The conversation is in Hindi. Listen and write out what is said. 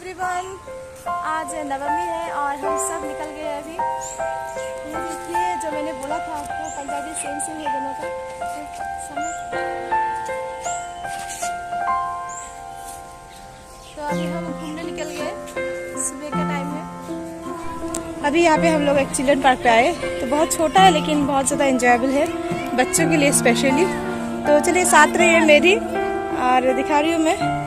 एवरीवन, आज नवमी है और हम सब निकल गए अभी। ये देखिए जो मैंने बोला था आपको, पंजाबी सेम सेम है दोनों का समय। तो अभी हम घूमने निकल गए, सुबह का टाइम है। अभी यहाँ पे हम लोग एक चिल्ड्रन पार्क पे आए, तो बहुत छोटा है लेकिन बहुत ज़्यादा इंजॉयबल है बच्चों के लिए स्पेशली। तो चलिए साथ रहिए मेरी, और दिखा रही हूँ मैं